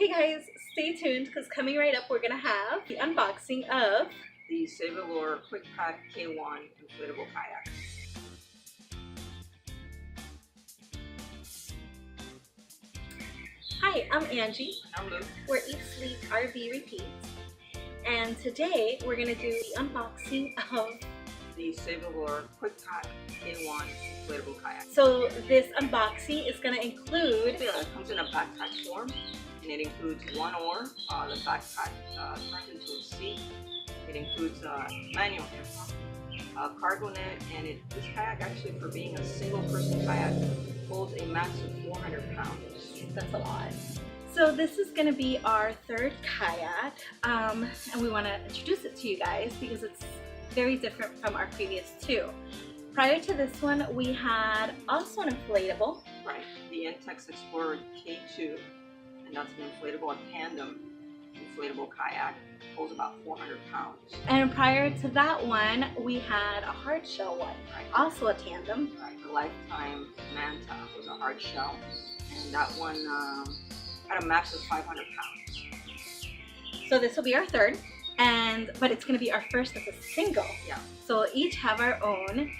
Hey guys, stay tuned because coming right up we're gonna have the unboxing of the Sevyor Quikpak K1 inflatable kayak. Hi, I'm Angie. I'm Lou. We're Eat Sleep RV Repeats, and today we're gonna do the unboxing of the Sevyor Quikpak K1 inflatable kayak. So this unboxing is gonna include. It comes in a backpack form, and it includes one oar. The backpack turns into a seat. It includes a manual handle, a cargo net, and this kayak actually, for being a single person kayak, holds a max of 400 pounds. That's a lot. So this is going to be our third kayak, and we want to introduce it to you guys because it's very different from our previous two. Prior to this one, we had also an inflatable. Right, the Intex Explorer K2, and that's an inflatable, a tandem inflatable kayak. Holds about 400 pounds. And prior to that one, we had a hard shell one, right. Also a tandem. Right, the Lifetime Manta was a hard shell, and that one had a max of 500 pounds. So this will be our third, but it's going to be our first as a single. Yeah. So we'll each have our own,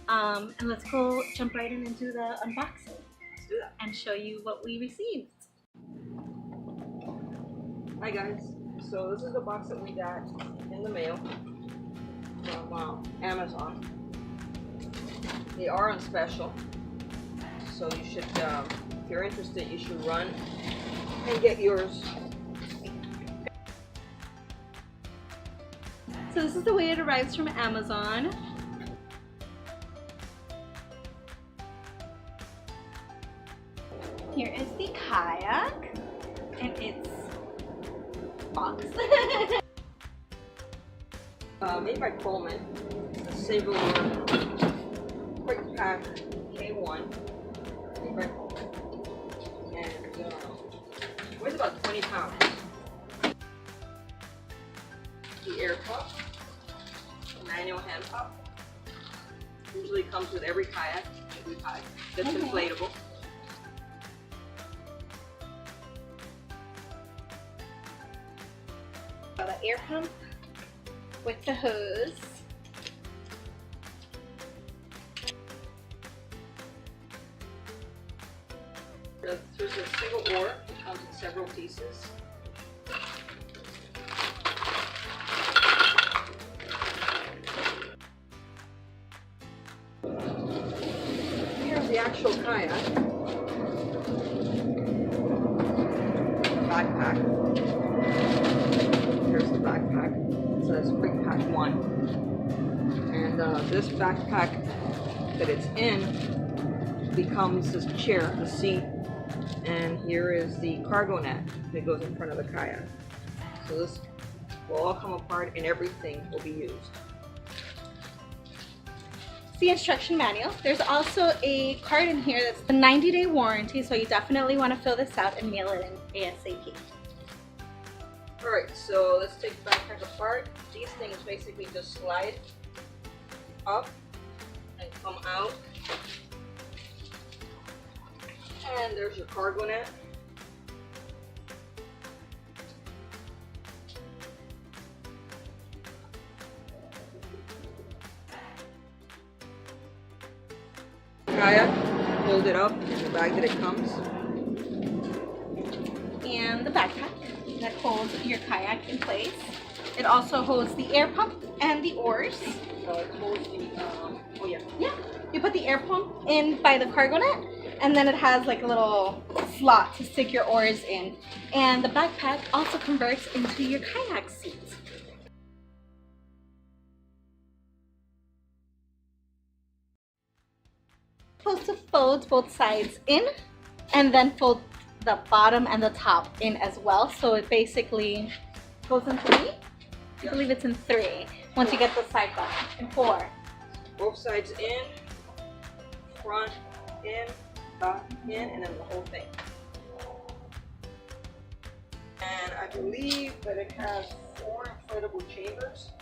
and let's go jump right in and do the unboxing. Let's do that. And show you what we received. Hi guys. So this is the box that we got in the mail from Amazon. They are on special, so you should, if you're interested, you should run and get yours. So this is the way it arrives from Amazon. Here is the kayak, and it's box. Made by Coleman, the Sevyor Quikpak K1, made by Coleman, and weighs about 20 pounds. The air pump, the manual hand pump, usually comes with every kayak, that's inflatable. The air pump with the hose. There's a single oar, it comes in several pieces. Here's the actual kayak. Backpack. Here's the backpack. It says Quikpak 1. And this backpack that it's in becomes this chair, the seat. And here is the cargo net that goes in front of the kayak. So this will all come apart and everything will be used. It's the instruction manual. There's also a card in here that's the 90-day warranty, so you definitely want to fill this out and mail it in ASAP. Alright, so let's take the backpack apart. These things basically just slide up and come out. And there's your cargo net. Kayak, hold it up in the bag that it comes. And the backpack that holds your kayak in place. It also holds the air pump and the oars. It holds the, oh yeah. Yeah, you put the air pump in by the cargo net, and then it has like a little slot to stick your oars in. And the backpack also converts into your kayak seat. Supposed to fold both sides in, and then fold the bottom and the top in as well. So it basically goes in 3. I believe it's in 3 once you get the side button. In 4. Both sides in, front in, back in, and then the whole thing. And I believe that it has 4 inflatable chambers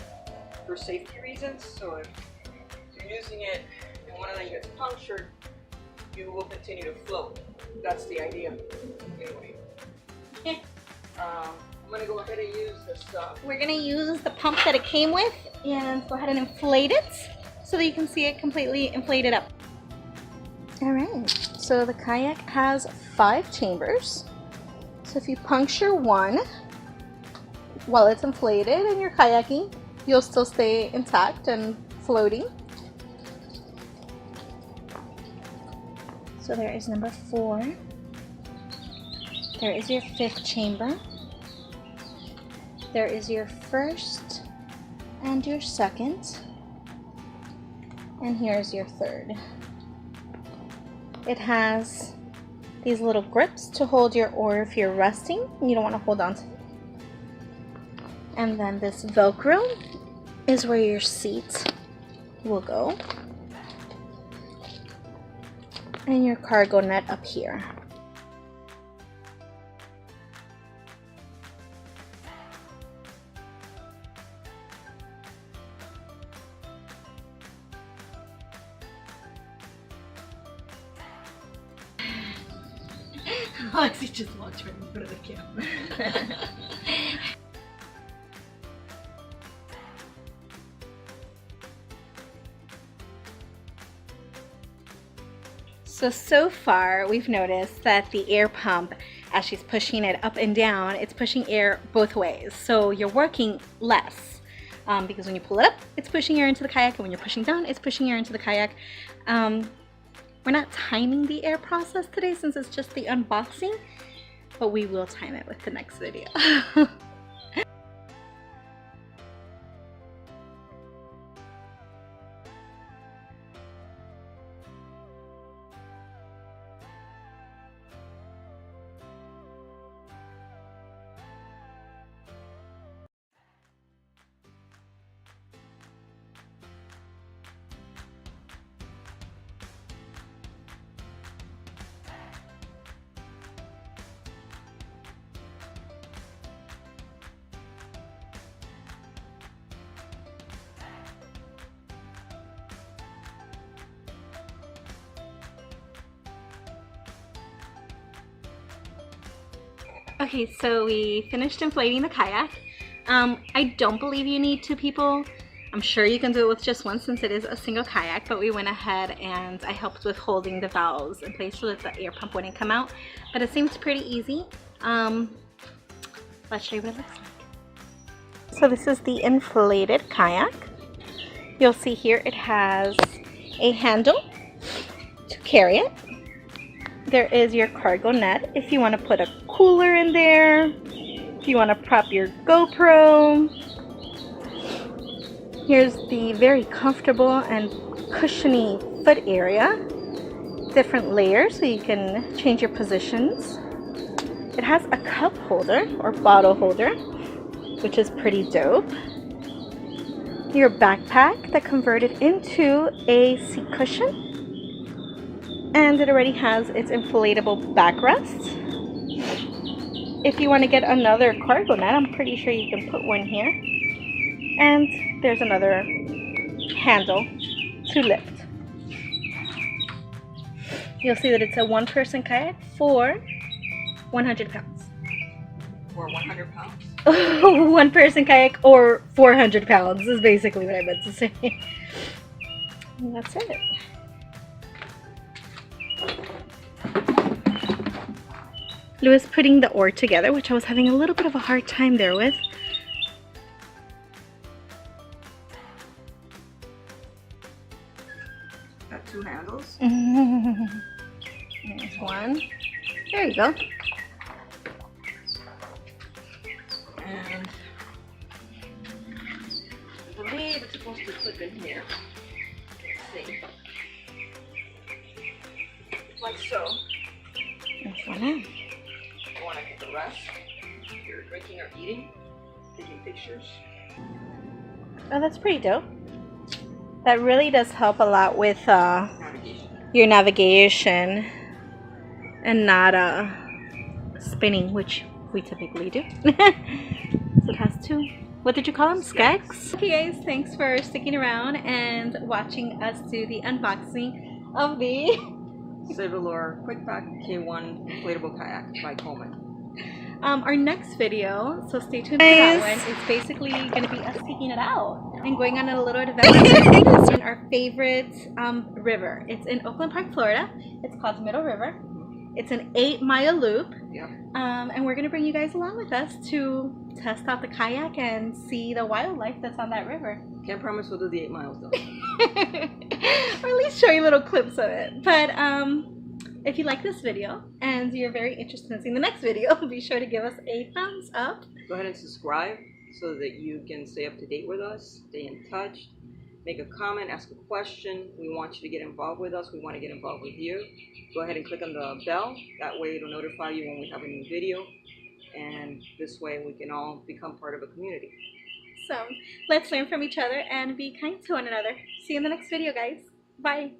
for safety reasons. So if you're using it and one of them gets punctured, you will continue to float. That's the idea. Anyway. I'm gonna go ahead and use this. We're gonna use the pump that it came with and go ahead and inflate it so that you can see it completely inflated up. All right, so the kayak has 5 chambers. So if you puncture one while it's inflated and you're kayaking, you'll still stay intact and floating. So there is number 4. There is your 5th chamber. There is your 1st and your 2nd. And here's your 3rd. It has these little grips to hold your oar if you're resting. You don't want to hold on to it. And then this Velcro is where your seat will go. And your cargo net up here. Alexi just walked right in front of the camera. So far we've noticed that the air pump, as she's pushing it up and down, it's pushing air both ways. So you're working less because when you pull it up, it's pushing air into the kayak, and when you're pushing down, it's pushing air into the kayak. We're not timing the air process today since it's just the unboxing, but we will time it with the next video. Okay, so we finished inflating the kayak. I don't believe you need 2 people. I'm sure you can do it with just one since it is a single kayak, but we went ahead and I helped with holding the valves in place so that the air pump wouldn't come out. But it seems pretty easy. Let's show you what it looks like. So this is the inflated kayak. You'll see here it has a handle to carry it. There is your cargo net if you want to put a cooler in there, if you want to prop your GoPro. Here's the very comfortable and cushiony foot area. Different layers so you can change your positions. It has a cup holder or bottle holder, which is pretty dope. Your backpack that converted into a seat cushion. And it already has its inflatable backrest. If you want to get another cargo net, I'm pretty sure you can put one here. And there's another handle to lift. You'll see that it's a 1-person kayak for 100 pounds. For 100 pounds? 1-person kayak or 400 pounds is basically what I meant to say. And that's it. Louis putting the oar together, which I was having a little bit of a hard time there with. Got 2 handles. There's one. There you go. And I believe it's supposed to clip in here. Let's see. Like so. There's one out. You want to get the rest. If you're drinking or eating, taking pictures. Oh, that's pretty dope. That really does help a lot with Navigation. your navigation and not spinning, which we typically do. So it has 2. What did you call them? Skeks? Okay guys, thanks for sticking around and watching us do the unboxing of the Sevyor Quikpak K1 inflatable kayak by Coleman. our next video, so stay tuned for that one. It's basically going to be us taking it out and going on a little adventure in our favorite river. It's in Oakland Park, Florida. It's called Middle River. It's an 8-mile loop. Yep. And we're going to bring you guys along with us to test out the kayak and see the wildlife that's on that river. Can't promise we'll do the 8 miles though. Or at least show you little clips of it. But if you like this video and you're very interested in seeing the next video, be sure to give us a thumbs up. Go ahead and subscribe so that you can stay up to date with us, stay in touch, make a comment, ask a question. We want you to get involved with us. We want to get involved with you. Go ahead and click on the bell. That way it'll notify you when we have a new video. And this way we can all become part of a community. So let's learn from each other and be kind to one another. See you in the next video, guys. Bye.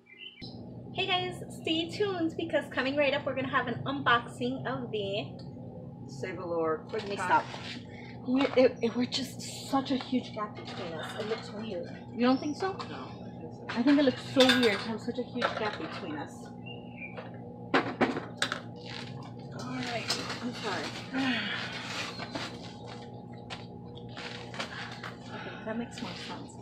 Hey guys, stay tuned because coming right up, we're going to have an unboxing of the Sevyor Quikpak. Let me stop. We're just such a huge gap between us. It looks weird. You don't think so? No. I think it looks so weird to have such a huge gap between us. Alright, I'm sorry. Okay, that makes more sense.